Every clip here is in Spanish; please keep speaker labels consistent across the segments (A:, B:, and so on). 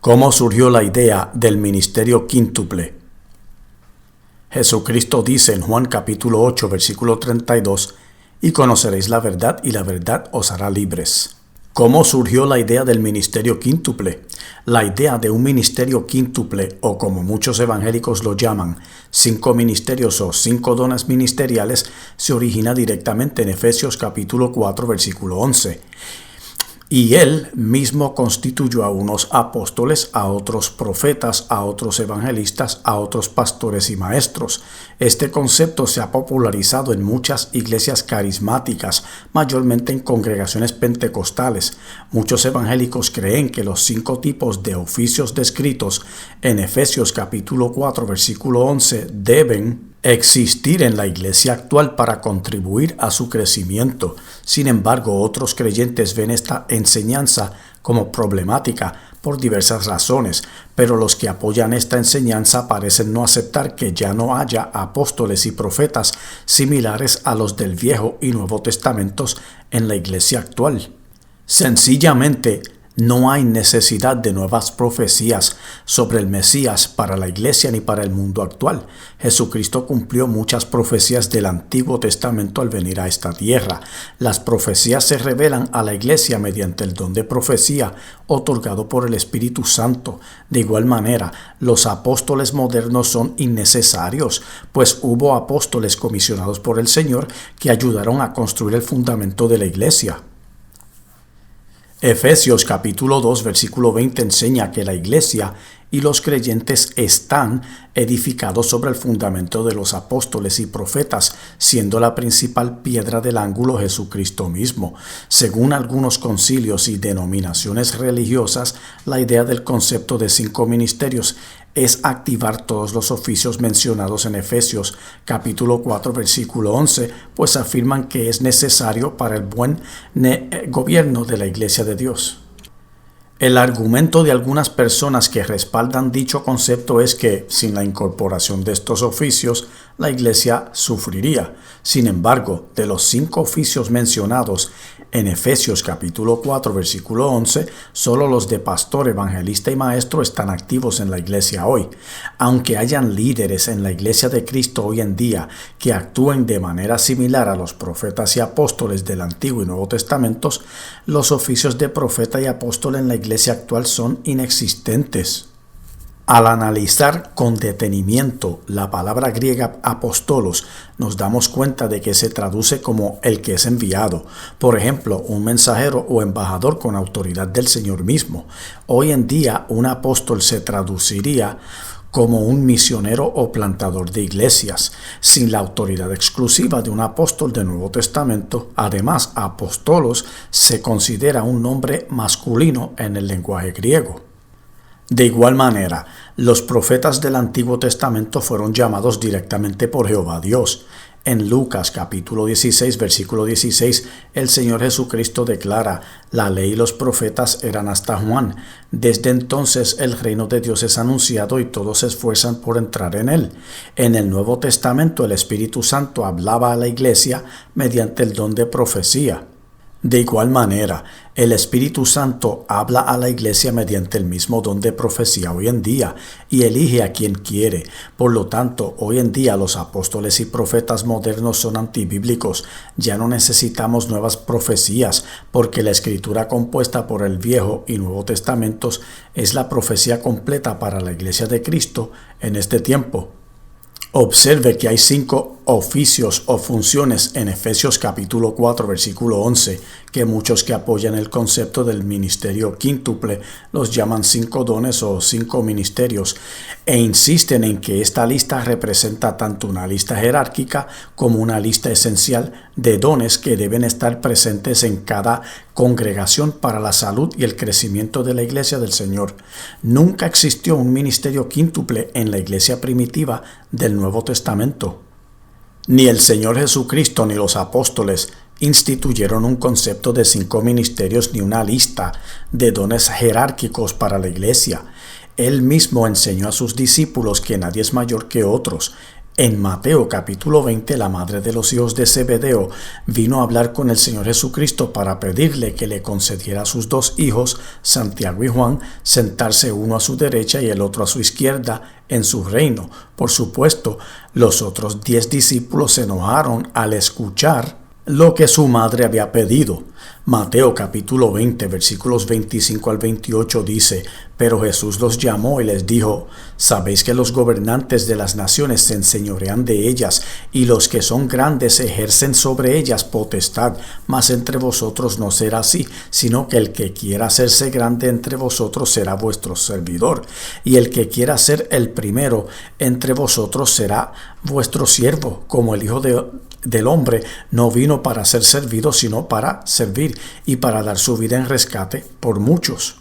A: ¿Cómo surgió la idea del ministerio quíntuple? Jesucristo dice en Juan capítulo 8, versículo 32, y conoceréis la verdad y la verdad os hará libres. ¿Cómo surgió la idea del ministerio quíntuple? La idea de un ministerio quíntuple, o como muchos evangélicos lo llaman, 5 ministerios o 5 dones ministeriales, se origina directamente en Efesios capítulo 4, versículo 11. Y él mismo constituyó a unos apóstoles, a otros profetas, a otros evangelistas, a otros pastores y maestros. Este concepto se ha popularizado en muchas iglesias carismáticas, mayormente en congregaciones pentecostales. Muchos evangélicos creen que los 5 tipos de oficios descritos en Efesios capítulo 4, versículo 11 deben existir en la iglesia actual para contribuir a su crecimiento. Sin embargo, otros creyentes ven esta enseñanza como problemática por diversas razones, pero los que apoyan esta enseñanza parecen no aceptar que ya no haya apóstoles y profetas similares a los del Viejo y Nuevo Testamentos en la iglesia actual. Sencillamente, no hay necesidad de nuevas profecías sobre el Mesías para la iglesia ni para el mundo actual. Jesucristo cumplió muchas profecías del Antiguo Testamento al venir a esta tierra. Las profecías se revelan a la iglesia mediante el don de profecía otorgado por el Espíritu Santo. De igual manera, los apóstoles modernos son innecesarios, pues hubo apóstoles comisionados por el Señor que ayudaron a construir el fundamento de la iglesia. Efesios capítulo 2 versículo 20 enseña que la iglesia y los creyentes están edificados sobre el fundamento de los apóstoles y profetas, siendo la principal piedra del ángulo Jesucristo mismo. Según algunos concilios y denominaciones religiosas, la idea del concepto de 5 ministerios es activar todos los oficios mencionados en Efesios capítulo 4 versículo 11, pues afirman que es necesario para el buen gobierno de la iglesia de Dios. El argumento de algunas personas que respaldan dicho concepto es que, sin la incorporación de estos oficios, la iglesia sufriría. Sin embargo, de los 5 oficios mencionados en Efesios capítulo 4, versículo 11, solo los de pastor, evangelista y maestro están activos en la iglesia hoy. Aunque hayan líderes en la iglesia de Cristo hoy en día que actúen de manera similar a los profetas y apóstoles del Antiguo y Nuevo Testamentos, los oficios de profeta y apóstol en la iglesia actual son inexistentes. Al analizar con detenimiento la palabra griega apostolos, nos damos cuenta de que se traduce como el que es enviado. Por ejemplo, un mensajero o embajador con autoridad del Señor mismo. Hoy en día, un apóstol se traduciría como un misionero o plantador de iglesias, sin la autoridad exclusiva de un apóstol del Nuevo Testamento. Además, apostolos se considera un nombre masculino en el lenguaje griego. De igual manera, los profetas del Antiguo Testamento fueron llamados directamente por Jehová Dios. En Lucas capítulo 16, versículo 16, el Señor Jesucristo declara: la ley y los profetas eran hasta Juan. Desde entonces el reino de Dios es anunciado y todos se esfuerzan por entrar en él. En el Nuevo Testamento el Espíritu Santo hablaba a la iglesia mediante el don de profecía. De igual manera, el Espíritu Santo habla a la iglesia mediante el mismo don de profecía hoy en día y elige a quien quiere. Por lo tanto, hoy en día los apóstoles y profetas modernos son antibíblicos. Ya no necesitamos nuevas profecías porque la escritura compuesta por el Viejo y Nuevo Testamentos es la profecía completa para la iglesia de Cristo en este tiempo. Observe que hay 5 oficios o funciones en Efesios capítulo 4 versículo 11 que muchos que apoyan el concepto del ministerio quíntuple los llaman 5 dones o 5 ministerios e insisten en que esta lista representa tanto una lista jerárquica como una lista esencial de dones que deben estar presentes en cada congregación para la salud y el crecimiento de la iglesia del Señor. Nunca existió un ministerio quíntuple en la iglesia primitiva del Nuevo Testamento. Ni el Señor Jesucristo ni los apóstoles instituyeron un concepto de 5 ministerios ni una lista de dones jerárquicos para la iglesia. Él mismo enseñó a sus discípulos que nadie es mayor que otros. En Mateo capítulo 20, la madre de los hijos de Zebedeo vino a hablar con el Señor Jesucristo para pedirle que le concediera a sus dos hijos, Santiago y Juan, sentarse uno a su derecha y el otro a su izquierda en su reino. Por supuesto, los otros 10 discípulos se enojaron al escuchar lo que su madre había pedido. Mateo capítulo 20, versículos 25 al 28 dice: Pero Jesús los llamó y les dijo: Sabéis que los gobernantes de las naciones se enseñorean de ellas, y los que son grandes ejercen sobre ellas potestad. Mas entre vosotros no será así, sino que el que quiera hacerse grande entre vosotros será vuestro servidor, y el que quiera ser el primero entre vosotros será vuestro siervo, como el Hijo del Hombre no vino para ser servido, sino para servir y para dar su vida en rescate por muchos.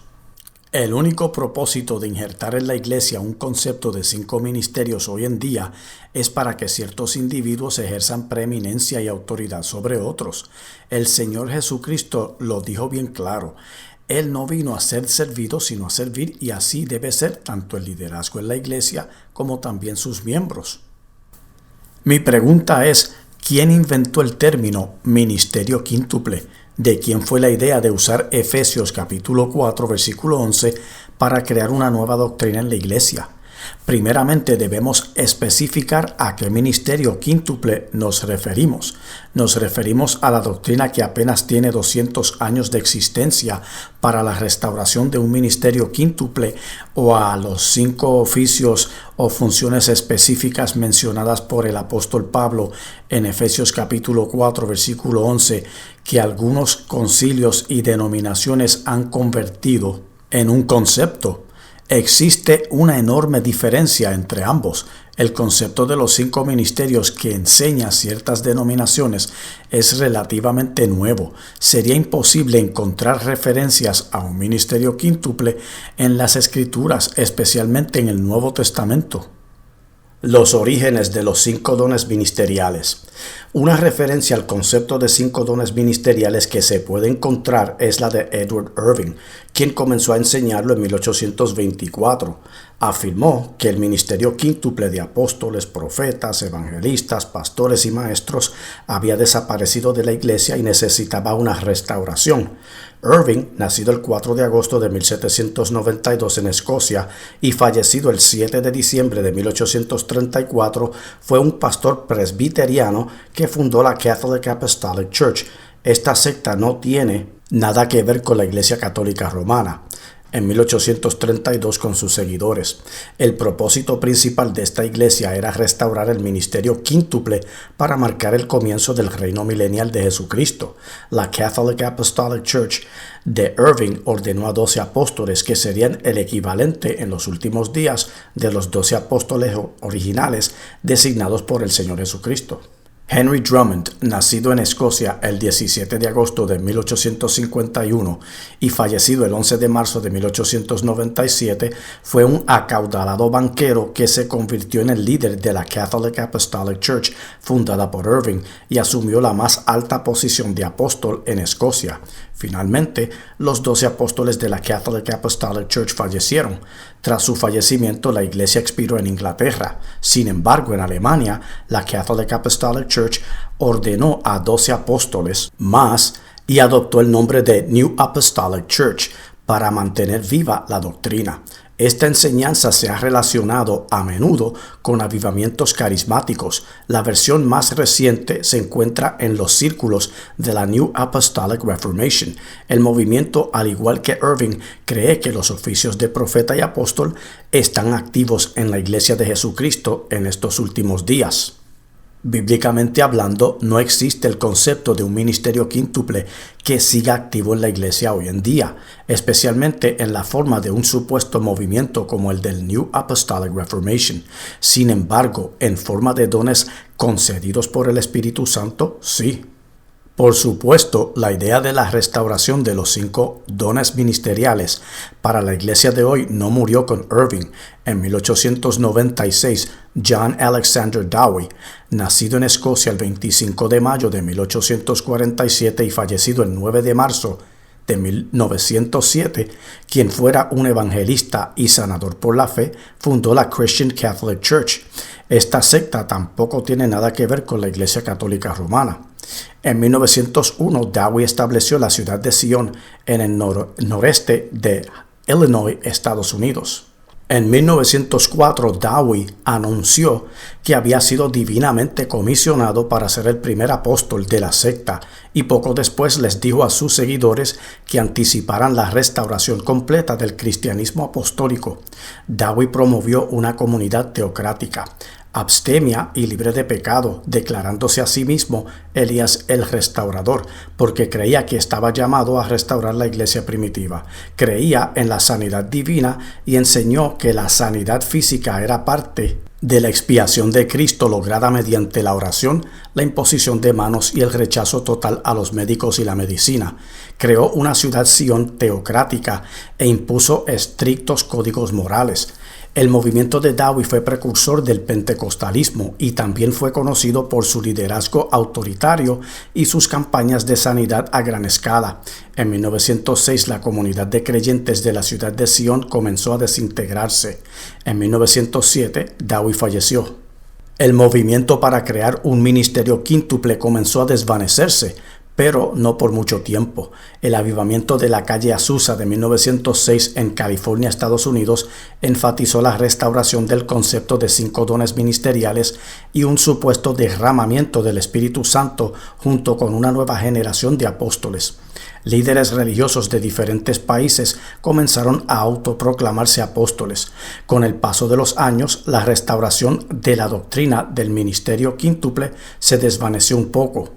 A: El único propósito de injertar en la iglesia un concepto de 5 ministerios hoy en día es para que ciertos individuos ejerzan preeminencia y autoridad sobre otros. El Señor Jesucristo lo dijo bien claro. Él no vino a ser servido, sino a servir, y así debe ser tanto el liderazgo en la iglesia como también sus miembros. Mi pregunta es: ¿quién inventó el término ministerio quíntuple? ¿De quién fue la idea de usar Efesios capítulo 4, versículo 11 para crear una nueva doctrina en la iglesia? Primeramente debemos especificar a qué ministerio quíntuple nos referimos. Nos referimos a la doctrina que apenas tiene 200 años de existencia para la restauración de un ministerio quíntuple, o a los 5 oficios o funciones específicas mencionadas por el apóstol Pablo en Efesios capítulo 4, versículo 11, que algunos concilios y denominaciones han convertido en un concepto. Existe una enorme diferencia entre ambos. El concepto de los 5 ministerios que enseña ciertas denominaciones es relativamente nuevo. Sería imposible encontrar referencias a un ministerio quíntuple en las Escrituras, especialmente en el Nuevo Testamento. Los orígenes de los 5 dones ministeriales. Una referencia al concepto de 5 dones ministeriales que se puede encontrar es la de Edward Irving, quien comenzó a enseñarlo en 1824. Afirmó que el ministerio quíntuple de apóstoles, profetas, evangelistas, pastores y maestros había desaparecido de la iglesia y necesitaba una restauración. Irving, nacido el 4 de agosto de 1792 en Escocia y fallecido el 7 de diciembre de 1834, fue un pastor presbiteriano que fundó la Catholic Apostolic Church. Esta secta no tiene nada que ver con la Iglesia Católica Romana. En 1832 con sus seguidores. El propósito principal de esta iglesia era restaurar el ministerio quíntuple para marcar el comienzo del reino milenial de Jesucristo. La Catholic Apostolic Church de Irving ordenó a 12 apóstoles que serían el equivalente en los últimos días de los 12 apóstoles originales designados por el Señor Jesucristo. Henry Drummond, nacido en Escocia el 17 de agosto de 1851 y fallecido el 11 de marzo de 1897, fue un acaudalado banquero que se convirtió en el líder de la Catholic Apostolic Church fundada por Irving y asumió la más alta posición de apóstol en Escocia. Finalmente, los 12 apóstoles de la Catholic Apostolic Church fallecieron. Tras su fallecimiento, la iglesia expiró en Inglaterra. Sin embargo, en Alemania, la Catholic Apostolic Church ordenó a 12 apóstoles más y adoptó el nombre de New Apostolic Church para mantener viva la doctrina. Esta enseñanza se ha relacionado a menudo con avivamientos carismáticos. La versión más reciente se encuentra en los círculos de la New Apostolic Reformation. El movimiento, al igual que Irving, cree que los oficios de profeta y apóstol están activos en la Iglesia de Jesucristo en estos últimos días. Bíblicamente hablando, no existe el concepto de un ministerio quíntuple que siga activo en la iglesia hoy en día, especialmente en la forma de un supuesto movimiento como el del New Apostolic Reformation. Sin embargo, en forma de dones concedidos por el Espíritu Santo, sí. Por supuesto, la idea de la restauración de los 5 dones ministeriales para la iglesia de hoy no murió con Irving. En 1896, John Alexander Dowie, nacido en Escocia el 25 de mayo de 1847 y fallecido el 9 de marzo de 1907, quien fuera un evangelista y sanador por la fe, fundó la Christian Catholic Church. Esta secta tampoco tiene nada que ver con la Iglesia Católica Romana. En 1901, Dowie estableció la ciudad de Sion en el noreste de Illinois, Estados Unidos. En 1904, Dowie anunció que había sido divinamente comisionado para ser el primer apóstol de la secta y poco después les dijo a sus seguidores que anticiparan la restauración completa del cristianismo apostólico. Dowie promovió una comunidad teocrática, abstemia y libre de pecado, declarándose a sí mismo Elías el Restaurador, porque creía que estaba llamado a restaurar la iglesia primitiva. Creía en la sanidad divina y enseñó que la sanidad física era parte de la expiación de Cristo lograda mediante la oración, la imposición de manos y el rechazo total a los médicos y la medicina. Creó una ciudad Sion teocrática e impuso estrictos códigos morales. El movimiento de Dowie fue precursor del pentecostalismo y también fue conocido por su liderazgo autoritario y sus campañas de sanidad a gran escala. En 1906, la comunidad de creyentes de la ciudad de Sion comenzó a desintegrarse. En 1907, Dowie falleció. El movimiento para crear un ministerio quíntuple comenzó a desvanecerse, pero no por mucho tiempo. El avivamiento de la calle Azusa de 1906 en California, Estados Unidos, enfatizó la restauración del concepto de 5 dones ministeriales y un supuesto derramamiento del Espíritu Santo junto con una nueva generación de apóstoles. Líderes religiosos de diferentes países comenzaron a autoproclamarse apóstoles. Con el paso de los años, la restauración de la doctrina del ministerio quíntuple se desvaneció un poco.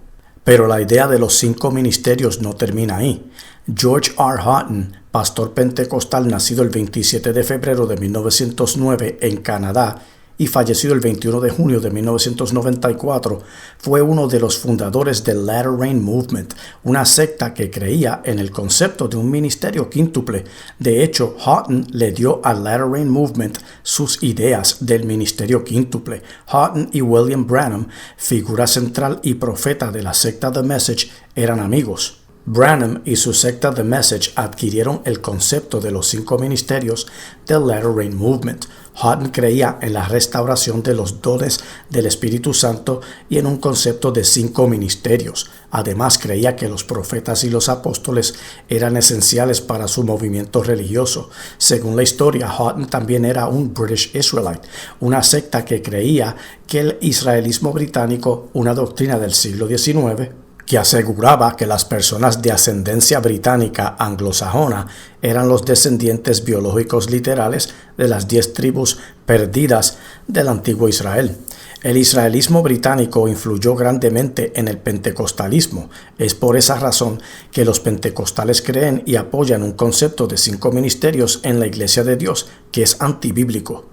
A: Pero la idea de los 5 ministerios no termina ahí. George R. Houghton, pastor pentecostal nacido el 27 de febrero de 1909 en Canadá y fallecido el 21 de junio de 1994, fue uno de los fundadores del Latter Rain Movement, una secta que creía en el concepto de un ministerio quíntuple. De hecho, Houghton le dio al Latter Rain Movement sus ideas del ministerio quíntuple. Houghton y William Branham, figura central y profeta de la secta The Message, eran amigos. Branham y su secta The Message adquirieron el concepto de los 5 ministerios del Latter Rain Movement. Houghton creía en la restauración de los dones del Espíritu Santo y en un concepto de 5 ministerios. Además, creía que los profetas y los apóstoles eran esenciales para su movimiento religioso. Según la historia, Houghton también era un British Israelite, una secta que creía que el israelismo británico, una doctrina del siglo XIX, que aseguraba que las personas de ascendencia británica anglosajona eran los descendientes biológicos literales de las 10 tribus perdidas del antiguo Israel. El israelismo británico influyó grandemente en el pentecostalismo. Es por esa razón que los pentecostales creen y apoyan un concepto de 5 ministerios en la Iglesia de Dios que es antibíblico.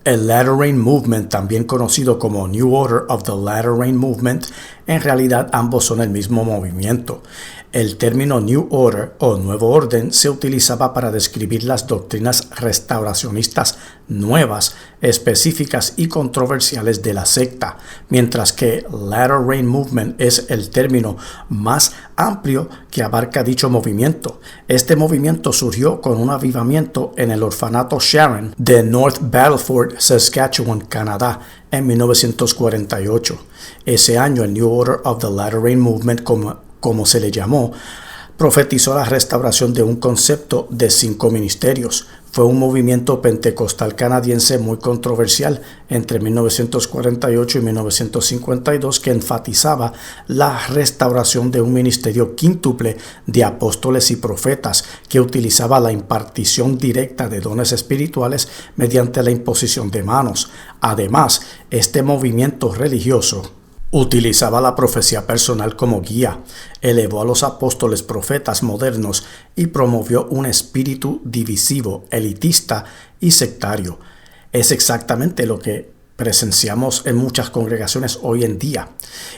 A: El Latter Rain Movement, también conocido como New Order of the Latter Rain Movement, en realidad ambos son el mismo movimiento. El término New Order o Nuevo Orden se utilizaba para describir las doctrinas restauracionistas nuevas, específicas y controversiales de la secta, mientras que Latter Rain Movement es el término más amplio que abarca dicho movimiento. Este movimiento surgió con un avivamiento en el orfanato Sharon de North Battleford, Saskatchewan, Canadá, en 1948. Ese año, el New Order of the Latter Rain Movement, como se le llamó, profetizó la restauración de un concepto de 5 ministerios. Fue un movimiento pentecostal canadiense muy controversial entre 1948 y 1952 que enfatizaba la restauración de un ministerio quíntuple de apóstoles y profetas que utilizaba la impartición directa de dones espirituales mediante la imposición de manos. Además, este movimiento religioso utilizaba la profecía personal como guía, elevó a los apóstoles profetas modernos y promovió un espíritu divisivo, elitista y sectario. Es exactamente lo que presenciamos en muchas congregaciones hoy en día.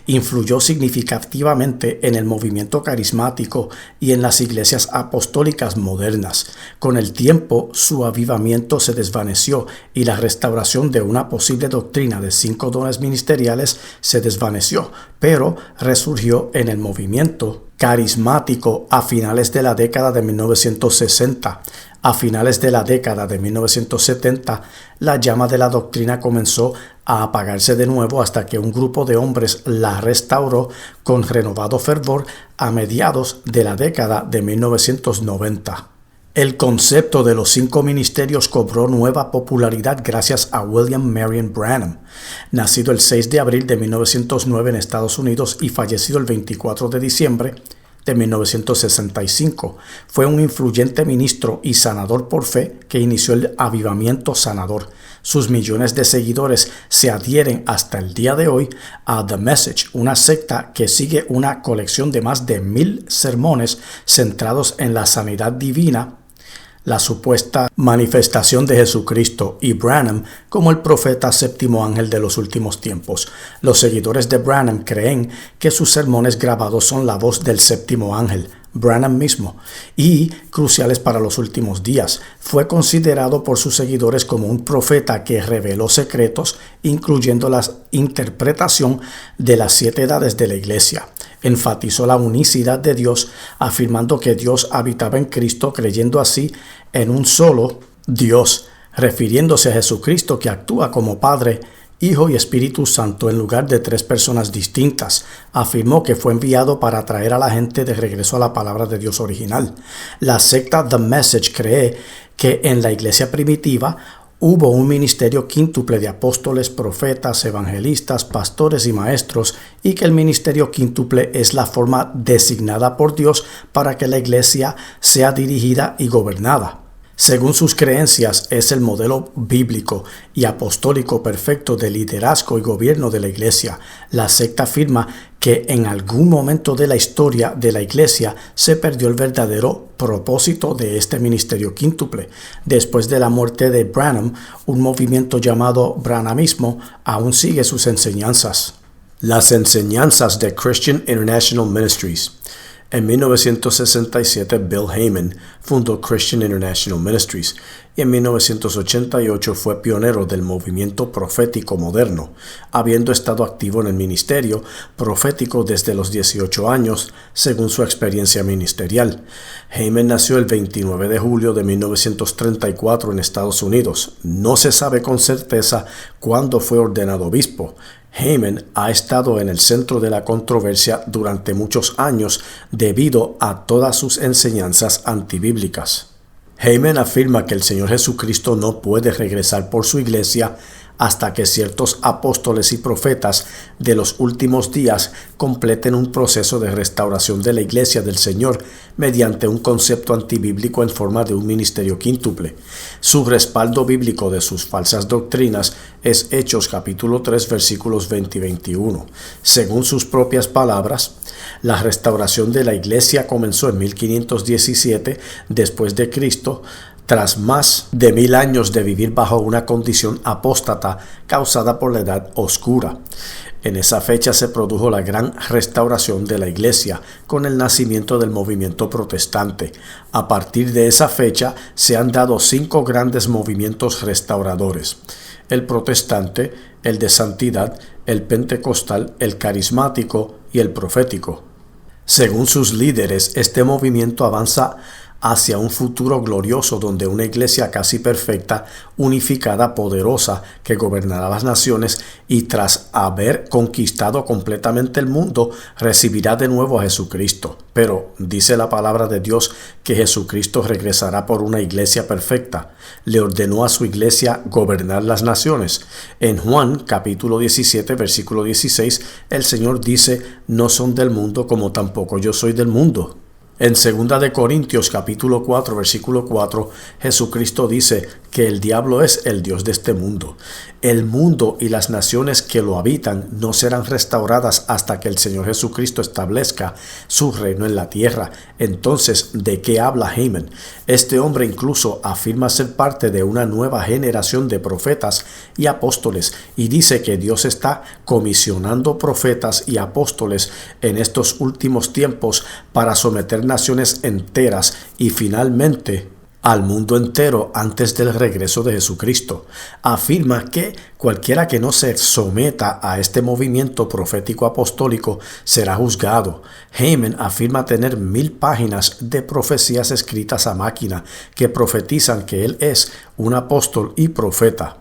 A: Influyó significativamente en el movimiento carismático y en las iglesias apostólicas modernas. Con el tiempo, su avivamiento se desvaneció y la restauración de una posible doctrina de 5 dones ministeriales se desvaneció, pero resurgió en el movimiento carismático a finales de la década de 1960. A finales de la década de 1970, la llama de la doctrina comenzó a apagarse de nuevo hasta que un grupo de hombres la restauró con renovado fervor a mediados de la década de 1990. El concepto de los 5 ministerios cobró nueva popularidad gracias a William Marion Branham, nacido el 6 de abril de 1909 en Estados Unidos y fallecido el 24 de diciembre de 1965. Fue un influyente ministro y sanador por fe que inició el avivamiento sanador. Sus millones de seguidores se adhieren hasta el día de hoy a The Message, una secta que sigue una colección de más de 1000 sermones centrados en la sanidad divina, la supuesta manifestación de Jesucristo y Branham como el profeta séptimo ángel de los últimos tiempos. Los seguidores de Branham creen que sus sermones grabados son la voz del séptimo ángel, Branham mismo, y cruciales para los últimos días. Fue considerado por sus seguidores como un profeta que reveló secretos, incluyendo la interpretación de las 7 edades de la iglesia. Enfatizó la unicidad de Dios, afirmando que Dios habitaba en Cristo, creyendo así en un solo Dios, refiriéndose a Jesucristo que actúa como Padre, Hijo y Espíritu Santo en lugar de 3 personas distintas. Afirmó que fue enviado para atraer a la gente de regreso a la palabra de Dios original. La secta The Message cree que en la iglesia primitiva hubo un ministerio quíntuple de apóstoles, profetas, evangelistas, pastores y maestros, y que el ministerio quíntuple es la forma designada por Dios para que la iglesia sea dirigida y gobernada. Según sus creencias, es el modelo bíblico y apostólico perfecto de liderazgo y gobierno de la iglesia. La secta afirma que en algún momento de la historia de la iglesia se perdió el verdadero propósito de este ministerio quíntuple. Después de la muerte de Branham, un movimiento llamado Branhamismo aún sigue sus enseñanzas. Las enseñanzas de Christian International Ministries. En 1967, Bill Heyman fundó Christian International Ministries y en 1988 fue pionero del movimiento profético moderno, habiendo estado activo en el ministerio profético desde los 18 años, según su experiencia ministerial. Heyman nació el 29 de julio de 1934 en Estados Unidos. No se sabe con certeza cuándo fue ordenado obispo. Heyman ha estado en el centro de la controversia durante muchos años debido a todas sus enseñanzas antibíblicas. Heyman afirma que el Señor Jesucristo no puede regresar por su iglesia hasta que ciertos apóstoles y profetas de los últimos días completen un proceso de restauración de la iglesia del Señor mediante un concepto antibíblico en forma de un ministerio quíntuple. Su respaldo bíblico de sus falsas doctrinas es Hechos capítulo 3 versículos 20 y 21. Según sus propias palabras, la restauración de la iglesia comenzó en 1517 después de Cristo, tras más de 1000 años de vivir bajo una condición apóstata causada por la Edad Oscura. En esa fecha se produjo la gran restauración de la iglesia con el nacimiento del movimiento protestante. A partir de esa fecha se han dado 5 grandes movimientos restauradores: el protestante, el de santidad, el pentecostal, el carismático y el profético. Según sus líderes, este movimiento avanza hacia un futuro glorioso donde una iglesia casi perfecta, unificada, poderosa, que gobernará las naciones y tras haber conquistado completamente el mundo, recibirá de nuevo a Jesucristo. Pero dice la palabra de Dios que Jesucristo regresará por una iglesia perfecta. Le ordenó a su iglesia gobernar las naciones. En Juan capítulo 17 versículo 16, el Señor dice: no son del mundo como tampoco yo soy del mundo. En 2 de Corintios capítulo 4 versículo 4, Jesucristo dice que el diablo es el dios de este mundo. El mundo y las naciones que lo habitan no serán restauradas hasta que el Señor Jesucristo establezca su reino en la tierra. Entonces, ¿de qué habla Heyman? Este hombre incluso afirma ser parte de una nueva generación de profetas y apóstoles y dice que Dios está comisionando profetas y apóstoles en estos últimos tiempos para someter naciones enteras y finalmente al mundo entero antes del regreso de Jesucristo. Afirma que cualquiera que no se someta a este movimiento profético apostólico será juzgado. Heyman afirma tener 1000 páginas de profecías escritas a máquina que profetizan que él es un apóstol y profeta.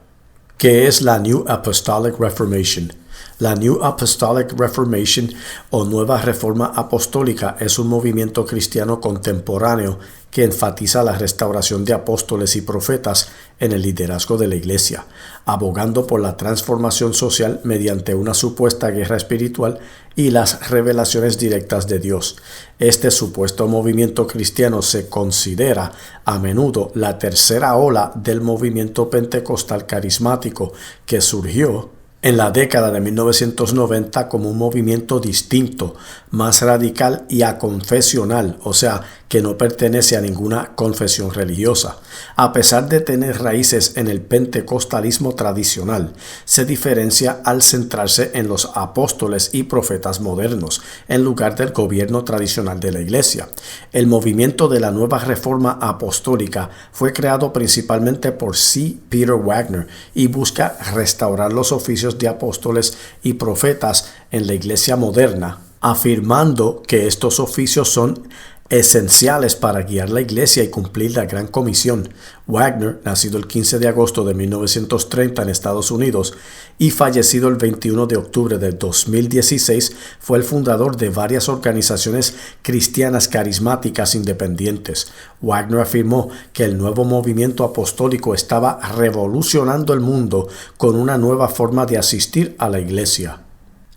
A: ¿Qué es la New Apostolic Reformation? La New Apostolic Reformation o Nueva Reforma Apostólica es un movimiento cristiano contemporáneo que enfatiza la restauración de apóstoles y profetas en el liderazgo de la Iglesia, abogando por la transformación social mediante una supuesta guerra espiritual y las revelaciones directas de Dios. Este supuesto movimiento cristiano se considera a menudo la tercera ola del movimiento pentecostal carismático que surgió en la década de 1990 como un movimiento distinto, más radical y aconfesional, o sea, que no pertenece a ninguna confesión religiosa. A pesar de tener raíces en el pentecostalismo tradicional, se diferencia al centrarse en los apóstoles y profetas modernos, en lugar del gobierno tradicional de la Iglesia. El movimiento de la Nueva Reforma Apostólica fue creado principalmente por C. Peter Wagner y busca restaurar los oficios de apóstoles y profetas en la Iglesia moderna, afirmando que estos oficios son esenciales para guiar la Iglesia y cumplir la Gran Comisión. Wagner, nacido el 15 de agosto de 1930 en Estados Unidos y fallecido el 21 de octubre de 2016, fue el fundador de varias organizaciones cristianas carismáticas independientes. Wagner afirmó que el nuevo movimiento apostólico estaba revolucionando el mundo con una nueva forma de asistir a la Iglesia.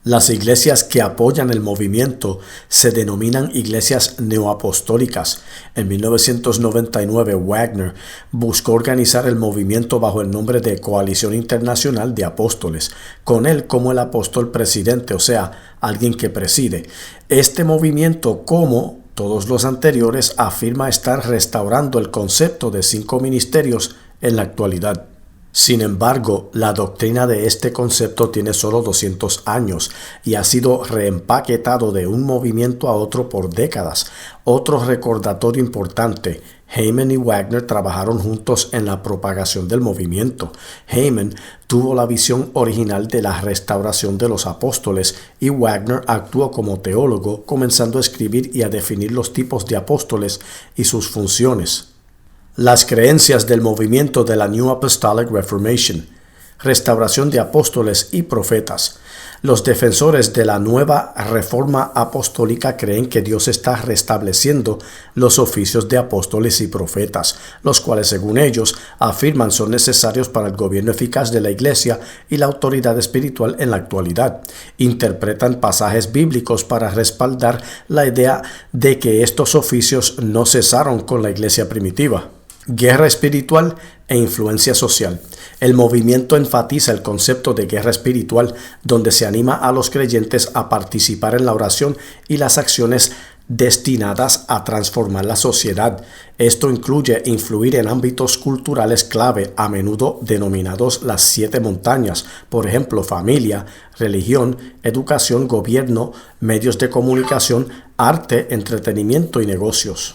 A: Las iglesias que apoyan el movimiento se denominan iglesias neoapostólicas. En 1999, Wagner buscó organizar el movimiento bajo el nombre de Coalición Internacional de Apóstoles, con él como el apóstol presidente, o sea, alguien que preside. Este movimiento, como todos los anteriores, afirma estar restaurando el concepto de 5 ministerios en la actualidad. Sin embargo, la doctrina de este concepto tiene solo 200 años y ha sido reempaquetado de un movimiento a otro por décadas. Otro recordatorio importante: Heyman y Wagner trabajaron juntos en la propagación del movimiento. Heyman tuvo la visión original de la restauración de los apóstoles y Wagner actuó como teólogo, comenzando a escribir y a definir los tipos de apóstoles y sus funciones. Las creencias del movimiento de la New Apostolic Reformation: restauración de apóstoles y profetas. Los defensores de la nueva reforma apostólica creen que Dios está restableciendo los oficios de apóstoles y profetas, los cuales, según ellos, afirman son necesarios para el gobierno eficaz de la Iglesia y la autoridad espiritual en la actualidad. Interpretan pasajes bíblicos para respaldar la idea de que estos oficios no cesaron con la Iglesia primitiva. Guerra espiritual e influencia social. El movimiento enfatiza el concepto de guerra espiritual, donde se anima a los creyentes a participar en la oración y las acciones destinadas a transformar la sociedad. Esto incluye influir en ámbitos culturales clave, a menudo denominados las 7 montañas, por ejemplo, familia, religión, educación, gobierno, medios de comunicación, arte, entretenimiento y negocios.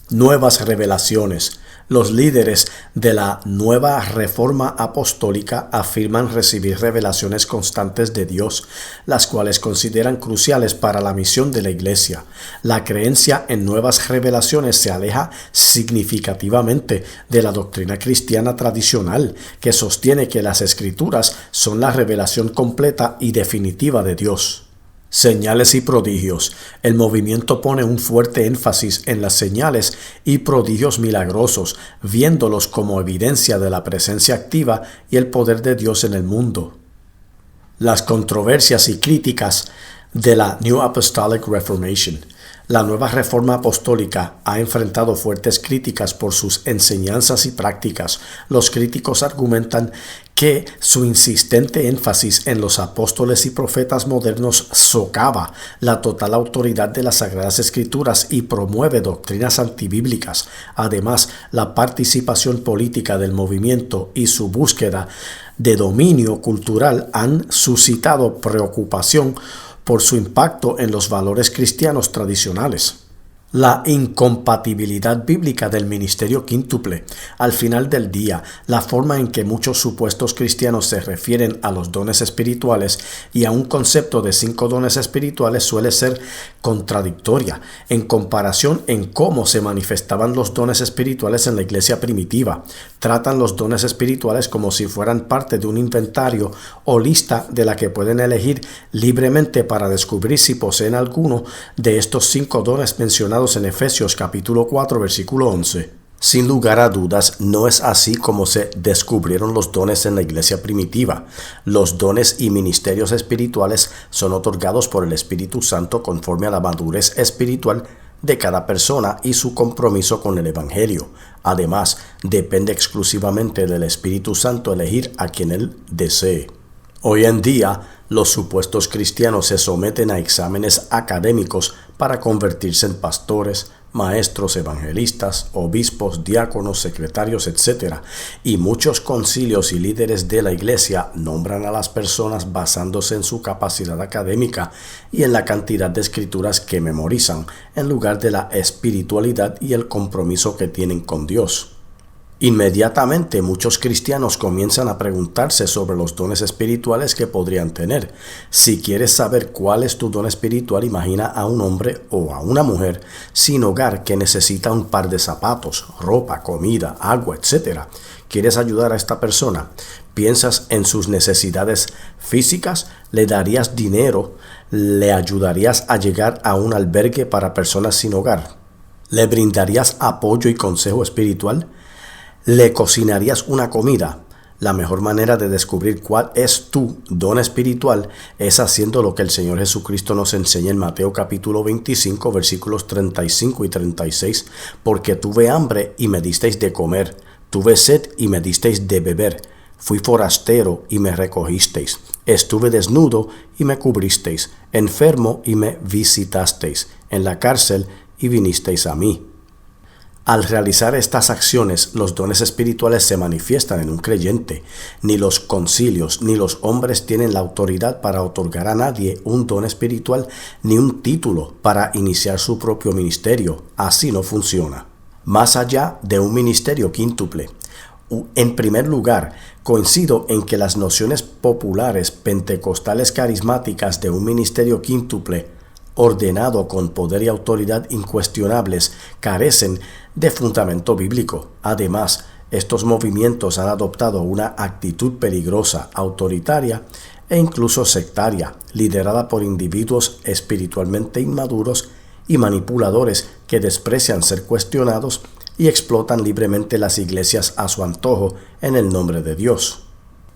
A: Nuevas revelaciones. Los líderes de la Nueva Reforma Apostólica afirman recibir revelaciones constantes de Dios, las cuales consideran cruciales para la misión de la Iglesia. La creencia en nuevas revelaciones se aleja significativamente de la doctrina cristiana tradicional, que sostiene que las Escrituras son la revelación completa y definitiva de Dios. Señales y prodigios. El movimiento pone un fuerte énfasis en las señales y prodigios milagrosos, viéndolos como evidencia de la presencia activa y el poder de Dios en el mundo. Las controversias y críticas de la New Apostolic Reformation. La Nueva Reforma Apostólica ha enfrentado fuertes críticas por sus enseñanzas y prácticas. Los críticos argumentan que su insistente énfasis en los apóstoles y profetas modernos socava la total autoridad de las Sagradas Escrituras y promueve doctrinas antibíblicas. Además, la participación política del movimiento y su búsqueda de dominio cultural han suscitado preocupación por su impacto en los valores cristianos tradicionales. La incompatibilidad bíblica del ministerio quíntuple. Al final del día, la forma en que muchos supuestos cristianos se refieren a los dones espirituales y a un concepto de 5 dones espirituales suele ser contradictoria en comparación en cómo se manifestaban los dones espirituales en la iglesia primitiva. Tratan los dones espirituales como si fueran parte de un inventario o lista de la que pueden elegir libremente para descubrir si poseen alguno de estos 5 dones mencionados en Efesios capítulo 4 versículo 11. Sin lugar a dudas, no es así como se descubrieron los dones en la iglesia primitiva. Los dones y ministerios espirituales son otorgados por el Espíritu Santo conforme a la madurez espiritual de cada persona y su compromiso con el Evangelio. Además, depende exclusivamente del Espíritu Santo elegir a quien él desee. Hoy en día, los supuestos cristianos se someten a exámenes académicos para convertirse en pastores, maestros, evangelistas, obispos, diáconos, secretarios, etc. Y muchos concilios y líderes de la iglesia nombran a las personas basándose en su capacidad académica y en la cantidad de escrituras que memorizan, en lugar de la espiritualidad y el compromiso que tienen con Dios. Inmediatamente muchos cristianos comienzan a preguntarse sobre los dones espirituales que podrían tener. Si quieres saber cuál es tu don espiritual, imagina a un hombre o a una mujer sin hogar que necesita un par de zapatos, ropa, comida, agua, etc. ¿Quieres ayudar a esta persona? ¿Piensas en sus necesidades físicas? ¿Le darías dinero? ¿Le ayudarías a llegar a un albergue para personas sin hogar? ¿Le brindarías apoyo y consejo espiritual? ¿Le cocinarías una comida? La mejor manera de descubrir cuál es tu don espiritual es haciendo lo que el Señor Jesucristo nos enseña en Mateo capítulo 25 versículos 35 y 36. Porque tuve hambre y me disteis de comer, tuve sed y me disteis de beber, fui forastero y me recogisteis, estuve desnudo y me cubristeis, enfermo y me visitasteis, en la cárcel y vinisteis a mí. Al realizar estas acciones, los dones espirituales se manifiestan en un creyente. Ni los concilios ni los hombres tienen la autoridad para otorgar a nadie un don espiritual ni un título para iniciar su propio ministerio. Así no funciona. Más allá de un ministerio quíntuple. En primer lugar, coincido en que las nociones populares pentecostales carismáticas de un ministerio quíntuple ordenado con poder y autoridad incuestionables, carecen de fundamento bíblico. Además, estos movimientos han adoptado una actitud peligrosa, autoritaria e incluso sectaria, liderada por individuos espiritualmente inmaduros y manipuladores que desprecian ser cuestionados y explotan libremente las iglesias a su antojo en el nombre de Dios.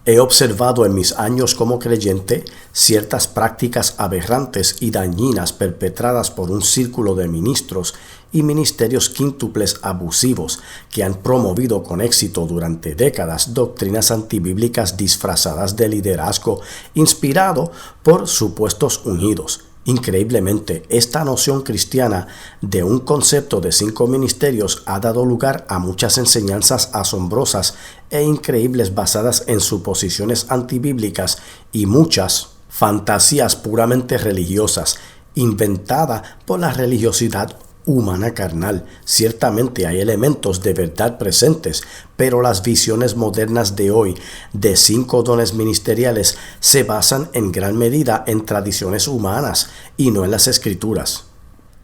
A: He observado en mis años como creyente ciertas prácticas aberrantes y dañinas perpetradas por un círculo de ministros y ministerios quíntuples abusivos que han promovido con éxito durante décadas doctrinas antibíblicas disfrazadas de liderazgo inspirado por supuestos ungidos. Increíblemente, esta noción cristiana de un concepto de 5 ministerios ha dado lugar a muchas enseñanzas asombrosas e increíbles basadas en suposiciones antibíblicas y muchas fantasías puramente religiosas, inventada por la religiosidad humana carnal. Ciertamente hay elementos de verdad presentes, pero las visiones modernas de hoy de 5 dones ministeriales se basan en gran medida en tradiciones humanas y no en las Escrituras.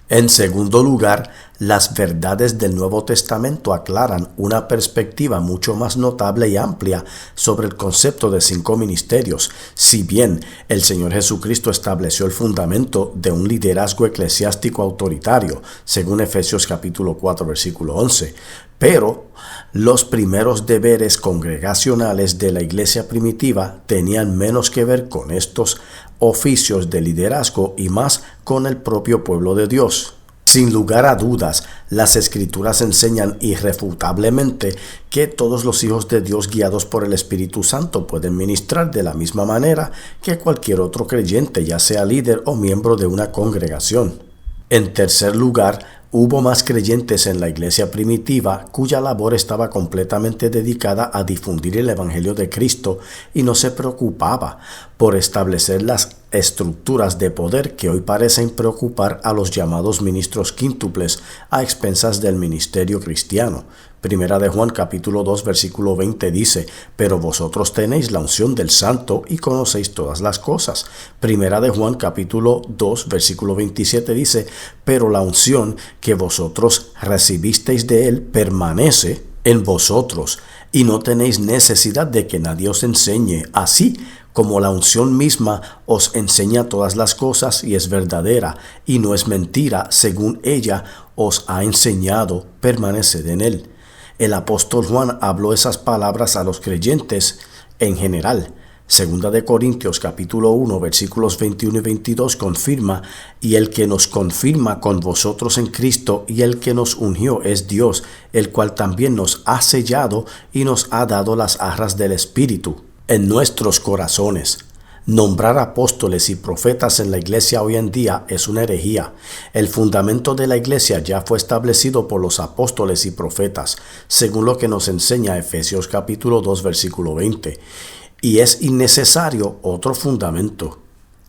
A: En segundo lugar, las verdades del Nuevo Testamento aclaran una perspectiva mucho más notable y amplia sobre el concepto de 5 ministerios. Si bien el Señor Jesucristo estableció el fundamento de un liderazgo eclesiástico autoritario, según Efesios capítulo 4 versículo 11, pero los primeros deberes congregacionales de la iglesia primitiva tenían menos que ver con estos oficios de liderazgo y más con el propio pueblo de Dios. Sin lugar a dudas, las Escrituras enseñan irrefutablemente que todos los hijos de Dios guiados por el Espíritu Santo pueden ministrar de la misma manera que cualquier otro creyente, ya sea líder o miembro de una congregación. En tercer lugar, Hubo más creyentes en la iglesia primitiva cuya labor estaba completamente dedicada a difundir el Evangelio de Cristo y no se preocupaba por establecer las estructuras de poder que hoy parecen preocupar a los llamados ministros quíntuples a expensas del ministerio cristiano. Primera de Juan capítulo 2 versículo 20 dice: pero vosotros tenéis la unción del Santo y conocéis todas las cosas. Primera de Juan capítulo 2 versículo 27 dice: pero la unción que vosotros recibisteis de él permanece en vosotros y no tenéis necesidad de que nadie os enseñe, así como la unción misma os enseña todas las cosas y es verdadera y no es mentira, según ella os ha enseñado, permaneced en él. El apóstol Juan habló esas palabras a los creyentes en general. Segunda de Corintios capítulo 1 versículos 21 y 22 confirma: y el que nos confirma con vosotros en Cristo y el que nos ungió es Dios, el cual también nos ha sellado y nos ha dado las arras del Espíritu en nuestros corazones. Nombrar apóstoles y profetas en la iglesia hoy en día es una herejía. El fundamento de la iglesia ya fue establecido por los apóstoles y profetas, según lo que nos enseña Efesios capítulo 2 versículo 20. Y es innecesario otro fundamento.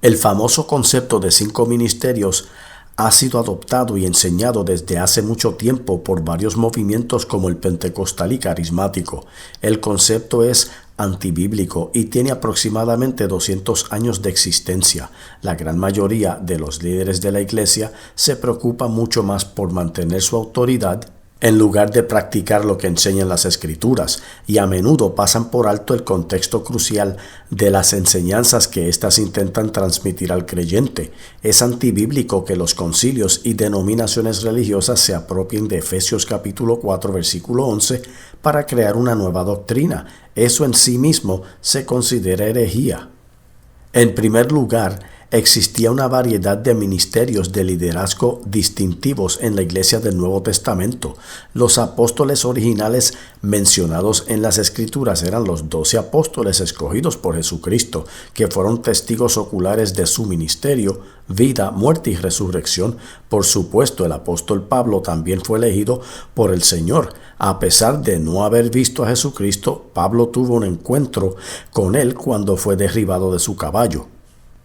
A: El famoso concepto de 5 ministerios ha sido adoptado y enseñado desde hace mucho tiempo por varios movimientos como el pentecostal y carismático. El concepto es antibíblico y tiene aproximadamente 200 años de existencia. La gran mayoría de los líderes de la iglesia se preocupa mucho más por mantener su autoridad en lugar de practicar lo que enseñan las Escrituras, y a menudo pasan por alto el contexto crucial de las enseñanzas que éstas intentan transmitir al creyente. Es antibíblico que los concilios y denominaciones religiosas se apropien de Efesios capítulo 4 versículo 11 para crear una nueva doctrina. Eso en sí mismo se considera herejía. En primer lugar, existía una variedad de ministerios de liderazgo distintivos en la iglesia del Nuevo Testamento. Los apóstoles originales mencionados en las Escrituras eran los 12 apóstoles escogidos por Jesucristo, que fueron testigos oculares de su ministerio, vida, muerte y resurrección. Por supuesto, el apóstol Pablo también fue elegido por el Señor. A pesar de no haber visto a Jesucristo, Pablo tuvo un encuentro con él cuando fue derribado de su caballo.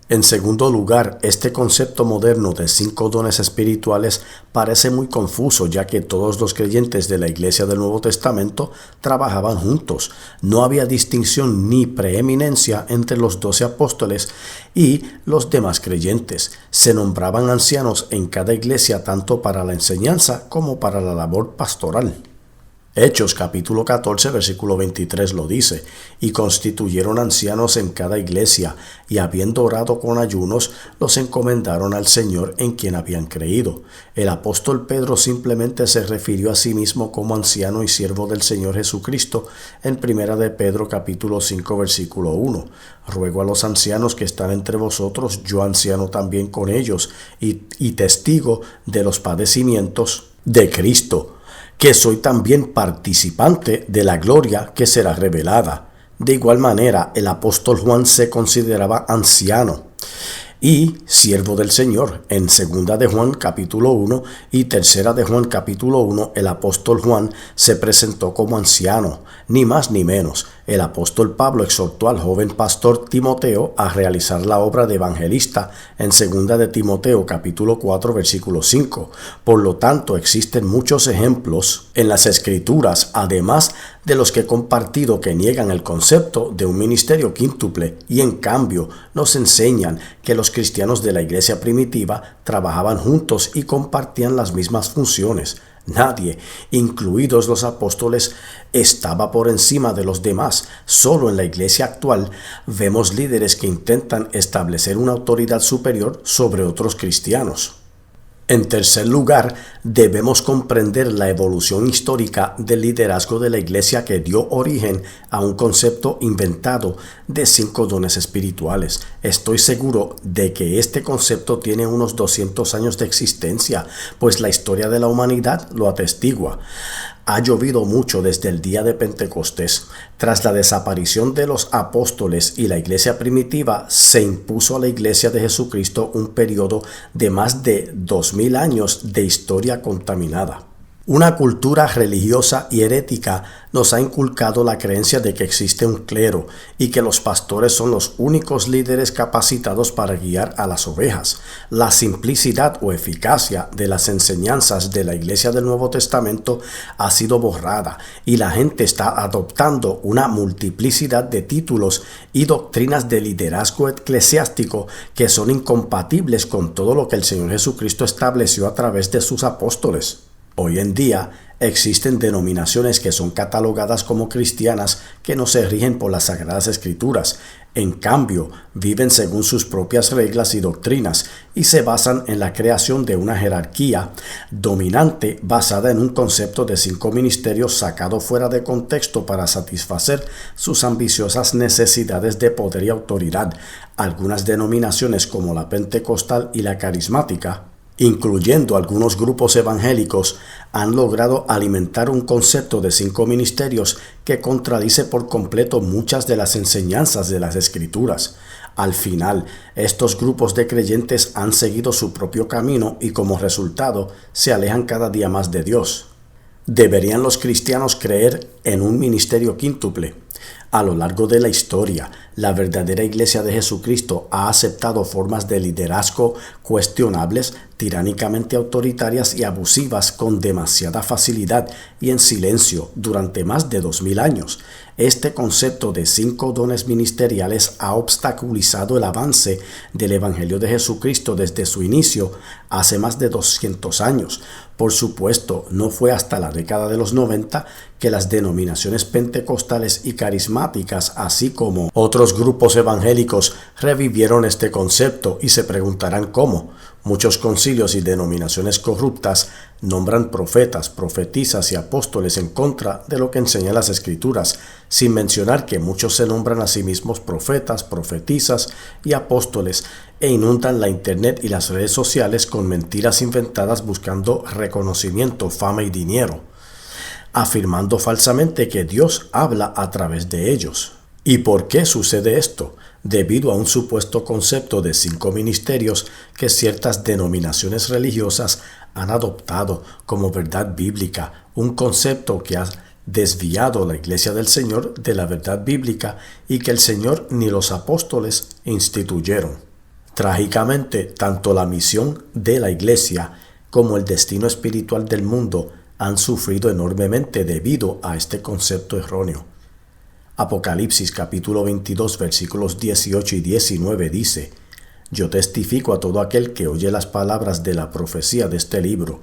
A: En segundo lugar, este concepto moderno de 5 dones espirituales parece muy confuso, ya que todos los creyentes de la Iglesia del Nuevo Testamento trabajaban juntos. No había distinción ni preeminencia entre los 12 apóstoles y los demás creyentes. Se nombraban ancianos en cada iglesia tanto para la enseñanza como para la labor pastoral. Hechos capítulo 14 versículo 23 lo dice: y constituyeron ancianos en cada iglesia, y habiendo orado con ayunos, los encomendaron al Señor en quien habían creído. El apóstol Pedro simplemente se refirió a sí mismo como anciano y siervo del Señor Jesucristo en primera de Pedro capítulo 5 versículo 1. Ruego a los ancianos que están entre vosotros, yo anciano también con ellos, y testigo de los padecimientos de Cristo, que soy también participante de la gloria que será revelada. De igual manera, el apóstol Juan se consideraba anciano y siervo del Señor. En segunda de Juan capítulo 1 y tercera de Juan capítulo 1, el apóstol Juan se presentó como anciano, ni más ni menos. El apóstol Pablo exhortó al joven pastor Timoteo a realizar la obra de evangelista en segunda de Timoteo capítulo 4 versículo 5. Por lo tanto, existen muchos ejemplos en las Escrituras, además de los que he compartido, que niegan el concepto de un ministerio quíntuple y en cambio nos enseñan que los cristianos de la iglesia primitiva trabajaban juntos y compartían las mismas funciones. Nadie, incluidos los apóstoles, estaba por encima de los demás. Solo en la iglesia actual vemos líderes que intentan establecer una autoridad superior sobre otros cristianos. En tercer lugar, debemos comprender la evolución histórica del liderazgo de la iglesia que dio origen a un concepto inventado de 5 dones espirituales. Estoy seguro de que este concepto tiene unos 200 años de existencia, pues la historia de la humanidad lo atestigua. Ha llovido mucho desde el día de Pentecostés. Tras la desaparición de los apóstoles y la iglesia primitiva, se impuso a la iglesia de Jesucristo un periodo de más de 2000 años de historia contaminada. Una cultura religiosa y herética nos ha inculcado la creencia de que existe un clero y que los pastores son los únicos líderes capacitados para guiar a las ovejas. La simplicidad o eficacia de las enseñanzas de la Iglesia del Nuevo Testamento ha sido borrada y la gente está adoptando una multiplicidad de títulos y doctrinas de liderazgo eclesiástico que son incompatibles con todo lo que el Señor Jesucristo estableció a través de sus apóstoles. Hoy en día existen denominaciones que son catalogadas como cristianas que no se rigen por las Sagradas Escrituras. En cambio, viven según sus propias reglas y doctrinas y se basan en la creación de una jerarquía dominante basada en un concepto de 5 ministerios sacado fuera de contexto para satisfacer sus ambiciosas necesidades de poder y autoridad. Algunas denominaciones como la pentecostal y la carismática, incluyendo algunos grupos evangélicos, han logrado alimentar un concepto de 5 ministerios que contradice por completo muchas de las enseñanzas de las Escrituras. Al final, estos grupos de creyentes han seguido su propio camino y como resultado se alejan cada día más de Dios. ¿Deberían los cristianos creer en un ministerio quíntuple? A lo largo de la historia, la verdadera Iglesia de Jesucristo ha aceptado formas de liderazgo cuestionables, tiránicamente autoritarias y abusivas con demasiada facilidad y en silencio durante más de 2000 años. Este concepto de 5 dones ministeriales ha obstaculizado el avance del Evangelio de Jesucristo desde su inicio hace más de 200 años. Por supuesto, no fue hasta la década de los 90 que las denominaciones pentecostales y carismáticas, así como otros grupos evangélicos, revivieron este concepto y se preguntarán cómo. Muchos concilios y denominaciones corruptas nombran profetas, profetisas y apóstoles en contra de lo que enseñan las Escrituras, sin mencionar que muchos se nombran a sí mismos profetas, profetisas y apóstoles e inundan la internet y las redes sociales con mentiras inventadas buscando reconocimiento, fama y dinero, afirmando falsamente que Dios habla a través de ellos. ¿Y por qué sucede esto? Debido a un supuesto concepto de 5 ministerios que ciertas denominaciones religiosas han adoptado como verdad bíblica, un concepto que ha desviado la Iglesia del Señor de la verdad bíblica y que el Señor ni los apóstoles instituyeron. Trágicamente, tanto la misión de la Iglesia como el destino espiritual del mundo han sufrido enormemente debido a este concepto erróneo. Apocalipsis capítulo 22 versículos 18 y 19 dice: Yo testifico a todo aquel que oye las palabras de la profecía de este libro.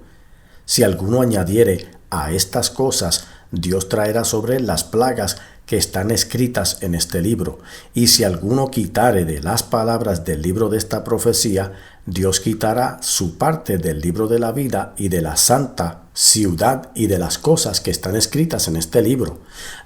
A: Si alguno añadiere a estas cosas, Dios traerá sobre él las plagas que están escritas en este libro. Y si alguno quitare de las palabras del libro de esta profecía, Dios quitará su parte del libro de la vida y de la santa ciudad y de las cosas que están escritas en este libro.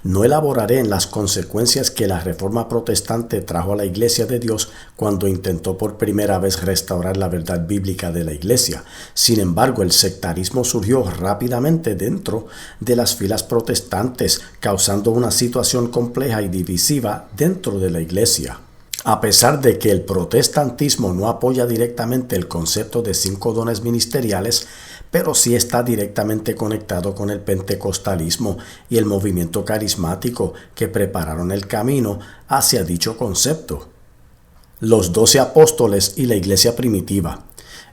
A: No elaboraré en las consecuencias que la Reforma Protestante trajo a la Iglesia de Dios cuando intentó por primera vez restaurar la verdad bíblica de la Iglesia. Sin embargo, el sectarismo surgió rápidamente dentro de las filas protestantes, causando una situación compleja y divisiva dentro de la Iglesia. A pesar de que el protestantismo no apoya directamente el concepto de 5 dones ministeriales, pero sí está directamente conectado con el pentecostalismo y el movimiento carismático que prepararon el camino hacia dicho concepto. Los 12 apóstoles y la iglesia primitiva.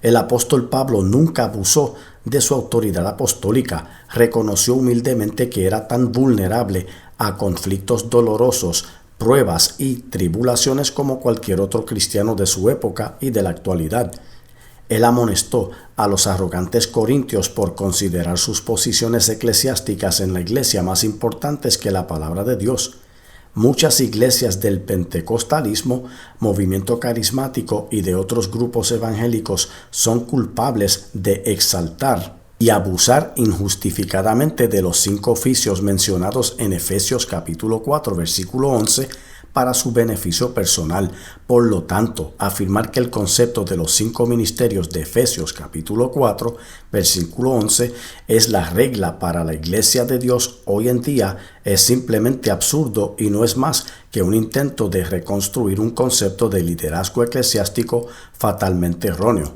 A: El apóstol Pablo nunca abusó de su autoridad apostólica, reconoció humildemente que era tan vulnerable a conflictos dolorosos, pruebas y tribulaciones como cualquier otro cristiano de su época y de la actualidad. Él amonestó a los arrogantes corintios por considerar sus posiciones eclesiásticas en la iglesia más importantes que la palabra de Dios. Muchas iglesias del pentecostalismo, movimiento carismático y de otros grupos evangélicos son culpables de exaltar y abusar injustificadamente de los 5 oficios mencionados en Efesios capítulo 4, versículo 11, para su beneficio personal. Por lo tanto, afirmar que el concepto de los 5 ministerios de Efesios capítulo 4, versículo 11, es la regla para la Iglesia de Dios hoy en día es simplemente absurdo y no es más que un intento de reconstruir un concepto de liderazgo eclesiástico fatalmente erróneo.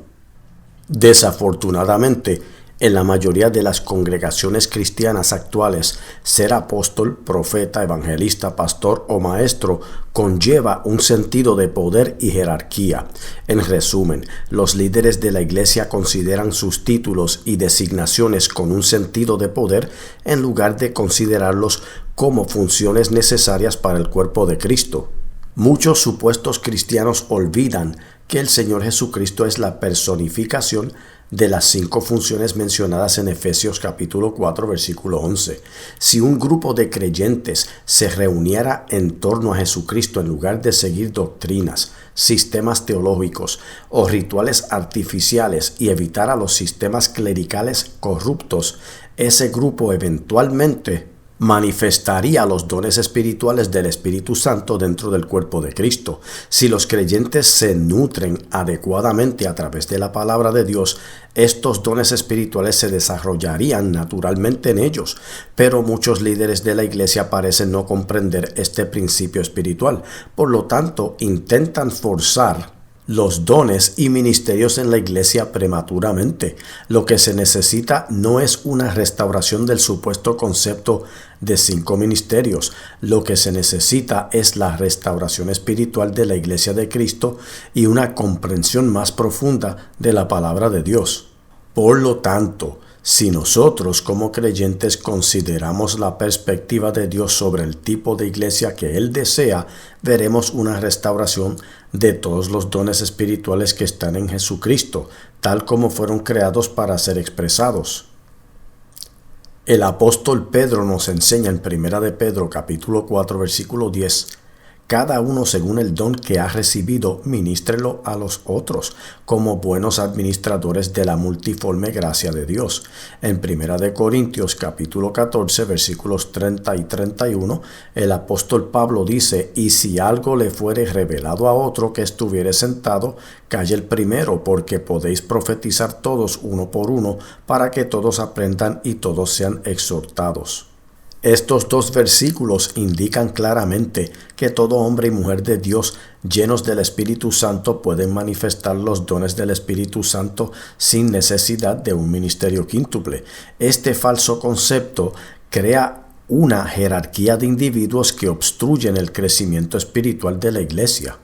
A: Desafortunadamente, en la mayoría de las congregaciones cristianas actuales, ser apóstol, profeta, evangelista, pastor o maestro conlleva un sentido de poder y jerarquía. En resumen, los líderes de la iglesia consideran sus títulos y designaciones con un sentido de poder en lugar de considerarlos como funciones necesarias para el cuerpo de Cristo. Muchos supuestos cristianos olvidan que el Señor Jesucristo es la personificación de las 5 funciones mencionadas en Efesios capítulo 4, versículo 11. Si un grupo de creyentes se reuniera en torno a Jesucristo en lugar de seguir doctrinas, sistemas teológicos o rituales artificiales y evitara los sistemas clericales corruptos, ese grupo eventualmente manifestaría los dones espirituales del Espíritu Santo dentro del cuerpo de Cristo. Si los creyentes se nutren adecuadamente a través de la palabra de Dios, estos dones espirituales se desarrollarían naturalmente en ellos. Pero muchos líderes de la iglesia parecen no comprender este principio espiritual. Por lo tanto, intentan forzar los dones y ministerios en la iglesia prematuramente. Lo que se necesita no es una restauración del supuesto concepto de 5 ministerios. Lo que se necesita es la restauración espiritual de la iglesia de Cristo y una comprensión más profunda de la palabra de Dios. Por lo tanto, si nosotros como creyentes consideramos la perspectiva de Dios sobre el tipo de iglesia que Él desea, veremos una restauración de todos los dones espirituales que están en Jesucristo, tal como fueron creados para ser expresados. El apóstol Pedro nos enseña en 1 de Pedro capítulo 4 versículo 10: cada uno según el don que ha recibido, ministrelo a los otros, como buenos administradores de la multiforme gracia de Dios. En 1 de Corintios capítulo 14 versículos 30 y 31, el apóstol Pablo dice: y si algo le fuere revelado a otro que estuviere sentado, calle el primero, porque podéis profetizar todos uno por uno, para que todos aprendan y todos sean exhortados. Estos 2 versículos indican claramente que todo hombre y mujer de Dios llenos del Espíritu Santo pueden manifestar los dones del Espíritu Santo sin necesidad de un ministerio quíntuple. Este falso concepto crea una jerarquía de individuos que obstruyen el crecimiento espiritual de la iglesia.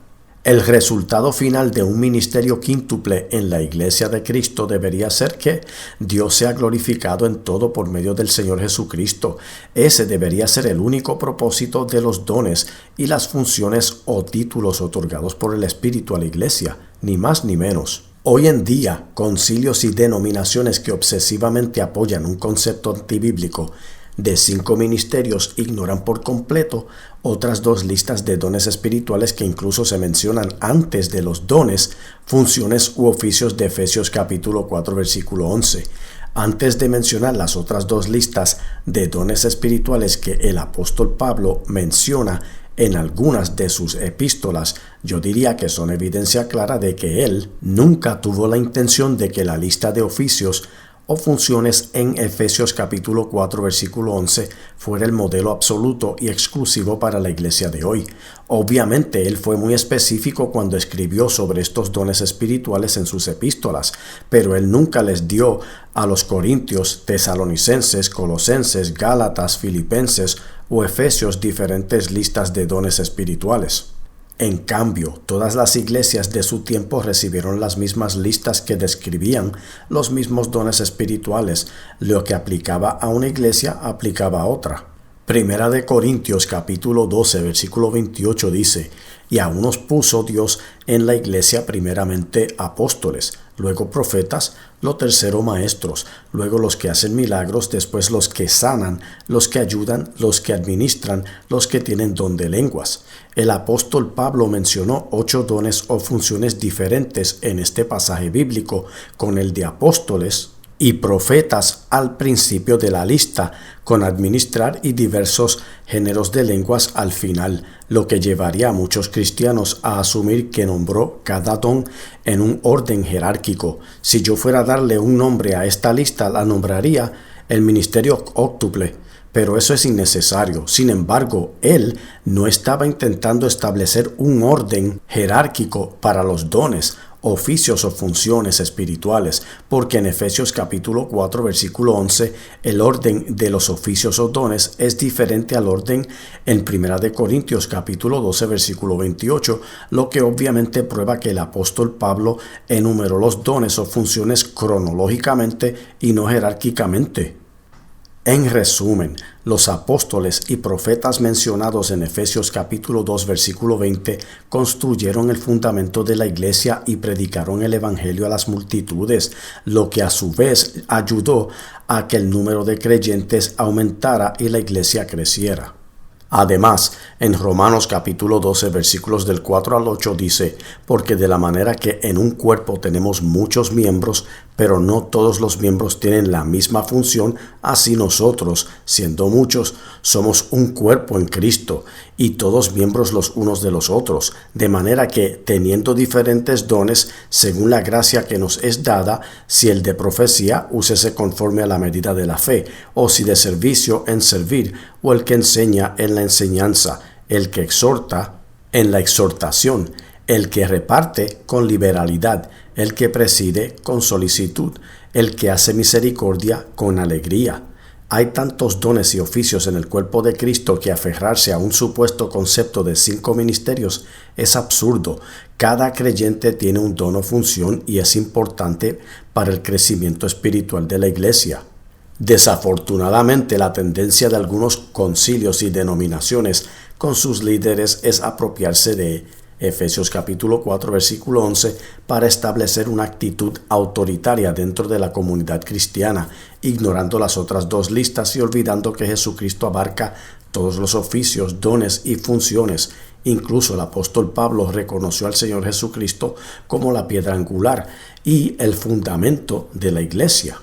A: El resultado final de un ministerio quíntuple en la iglesia de Cristo debería ser que Dios sea glorificado en todo por medio del Señor Jesucristo. Ese debería ser el único propósito de los dones y las funciones o títulos otorgados por el Espíritu a la iglesia, ni más ni menos. Hoy en día, concilios y denominaciones que obsesivamente apoyan un concepto antibíblico de 5 ministerios ignoran por completo otras 2 listas de dones espirituales que incluso se mencionan antes de los dones, funciones u oficios de Efesios capítulo 4 versículo 11. Antes de mencionar las otras 2 listas de dones espirituales que el apóstol Pablo menciona en algunas de sus epístolas, yo diría que son evidencia clara de que él nunca tuvo la intención de que la lista de oficios o funciones en Efesios capítulo 4 versículo 11 fuera el modelo absoluto y exclusivo para la iglesia de hoy. Obviamente él fue muy específico cuando escribió sobre estos dones espirituales en sus epístolas, pero él nunca les dio a los corintios, tesalonicenses, colosenses, gálatas, filipenses o efesios diferentes listas de dones espirituales. En cambio, todas las iglesias de su tiempo recibieron las mismas listas que describían los mismos dones espirituales. Lo que aplicaba a una iglesia aplicaba a otra. Primera de Corintios capítulo 12 versículo 28 dice: y a unos puso Dios en la iglesia primeramente apóstoles, luego profetas, lo tercero maestros, luego los que hacen milagros, después los que sanan, los que ayudan, los que administran, los que tienen don de lenguas. El apóstol Pablo mencionó 8 dones o funciones diferentes en este pasaje bíblico, con el de apóstoles, y profetas al principio de la lista, con administrar y diversos géneros de lenguas al final, lo que llevaría a muchos cristianos a asumir que nombró cada don en un orden jerárquico. Si yo fuera a darle un nombre a esta lista, la nombraría el ministerio óctuple, pero eso es innecesario. Sin embargo, él no estaba intentando establecer un orden jerárquico para los dones, oficios o funciones espirituales, porque en Efesios capítulo 4 versículo 11 el orden de los oficios o dones es diferente al orden en Primera de Corintios capítulo 12 versículo 28, lo que obviamente prueba que el apóstol Pablo enumeró los dones o funciones cronológicamente y no jerárquicamente. En resumen, los apóstoles y profetas mencionados en Efesios capítulo 2 versículo 20 construyeron el fundamento de la iglesia y predicaron el evangelio a las multitudes, lo que a su vez ayudó a que el número de creyentes aumentara y la iglesia creciera. Además, en Romanos capítulo 12 versículos del 4 al 8 dice: porque de la manera que en un cuerpo tenemos muchos miembros, pero no todos los miembros tienen la misma función, así nosotros, siendo muchos, somos un cuerpo en Cristo, y todos miembros los unos de los otros, de manera que, teniendo diferentes dones, según la gracia que nos es dada, si el de profecía, úsese conforme a la medida de la fe, o si de servicio, en servir, o el que enseña, en la enseñanza, el que exhorta, en la exhortación, el que reparte, con liberalidad, el que preside, con solicitud, el que hace misericordia, con alegría. Hay tantos dones y oficios en el cuerpo de Cristo que aferrarse a un supuesto concepto de 5 ministerios es absurdo. Cada creyente tiene un don o función y es importante para el crecimiento espiritual de la iglesia. Desafortunadamente, la tendencia de algunos concilios y denominaciones con sus líderes es apropiarse de Efesios capítulo 4 versículo 11 para establecer una actitud autoritaria dentro de la comunidad cristiana, ignorando las otras 2 listas y olvidando que Jesucristo abarca todos los oficios, dones y funciones. Incluso el apóstol Pablo reconoció al Señor Jesucristo como la piedra angular y el fundamento de la iglesia.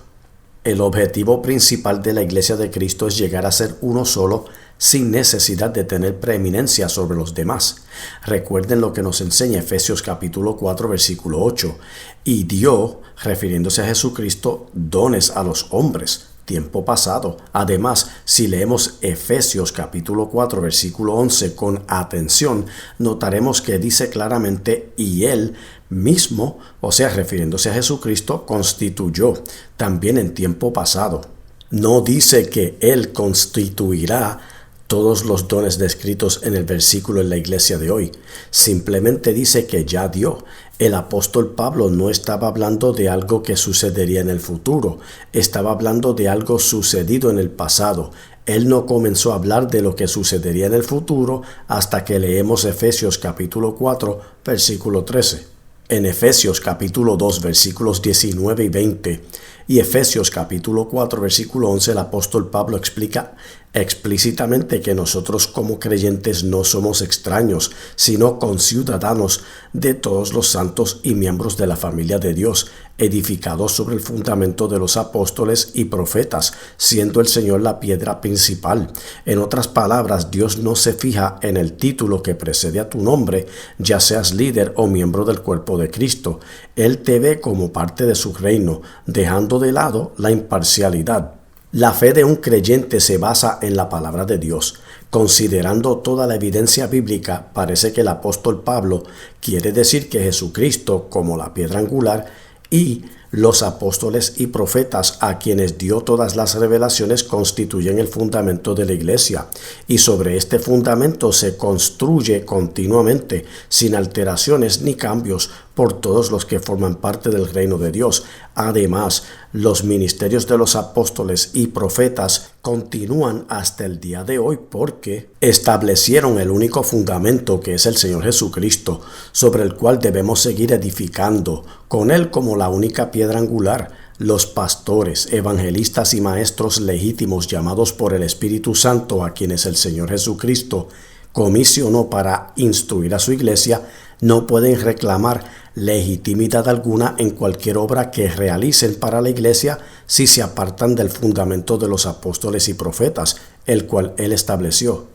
A: El objetivo principal de la iglesia de Cristo es llegar a ser uno solo, sin necesidad de tener preeminencia sobre los demás. Recuerden lo que nos enseña Efesios capítulo 4 versículo 8. Y dio, refiriéndose a Jesucristo, dones a los hombres, tiempo pasado. Además, si leemos Efesios capítulo 4 versículo 11 con atención, notaremos que dice claramente: y él mismo, o sea, refiriéndose a Jesucristo, constituyó, también en tiempo pasado. No dice que él constituirá todos los dones descritos en el versículo en la iglesia de hoy. Simplemente dice que ya dio. El apóstol Pablo no estaba hablando de algo que sucedería en el futuro, estaba hablando de algo sucedido en el pasado. Él no comenzó a hablar de lo que sucedería en el futuro hasta que leemos Efesios capítulo 4, versículo 13. En Efesios capítulo 2 versículos 19 y 20 y Efesios capítulo 4 versículo 11 el apóstol Pablo explica explícitamente que nosotros como creyentes no somos extraños, sino conciudadanos de todos los santos y miembros de la familia de Dios, edificados sobre el fundamento de los apóstoles y profetas, siendo el Señor la piedra principal. En otras palabras, Dios no se fija en el título que precede a tu nombre, ya seas líder o miembro del cuerpo de Cristo. Él te ve como parte de su reino, dejando de lado la imparcialidad. La fe de un creyente se basa en la palabra de Dios. Considerando toda la evidencia bíblica, parece que el apóstol Pablo quiere decir que Jesucristo, como la piedra angular, y los apóstoles y profetas a quienes dio todas las revelaciones constituyen el fundamento de la iglesia, y sobre este fundamento se construye continuamente, sin alteraciones ni cambios, por todos los que forman parte del reino de Dios. Además, los ministerios de los apóstoles y profetas continúan hasta el día de hoy porque establecieron el único fundamento que es el Señor Jesucristo, sobre el cual debemos seguir edificando, con Él como la única piedra angular. Los pastores, evangelistas y maestros legítimos llamados por el Espíritu Santo, a quienes el Señor Jesucristo comisionó para instruir a su iglesia, no pueden reclamar legitimidad alguna en cualquier obra que realicen para la iglesia si se apartan del fundamento de los apóstoles y profetas, el cual él estableció.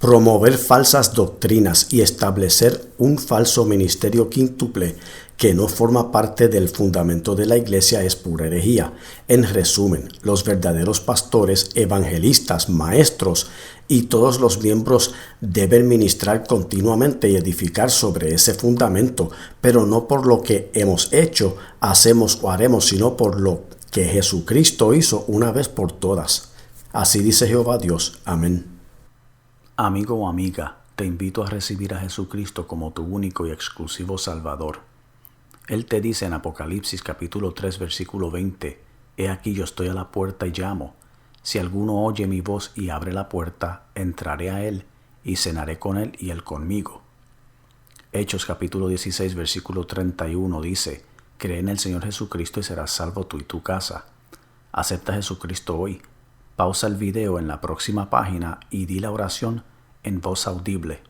A: Promover falsas doctrinas y establecer un falso ministerio quíntuple que no forma parte del fundamento de la iglesia es pura herejía. En resumen, los verdaderos pastores, evangelistas, maestros y todos los miembros deben ministrar continuamente y edificar sobre ese fundamento, pero no por lo que hemos hecho, hacemos o haremos, sino por lo que Jesucristo hizo una vez por todas. Así dice Jehová Dios. Amén.
B: Amigo o amiga, te invito a recibir a Jesucristo como tu único y exclusivo Salvador. Él te dice en Apocalipsis capítulo 3 versículo 20, He aquí yo estoy a la puerta y llamo. Si alguno oye mi voz y abre la puerta, entraré a él y cenaré con él y él conmigo. Hechos capítulo 16 versículo 31 dice, Cree en el Señor Jesucristo y serás salvo tú y tu casa. Acepta a Jesucristo hoy. Pausa el video en la próxima página y di la oración en voz audible.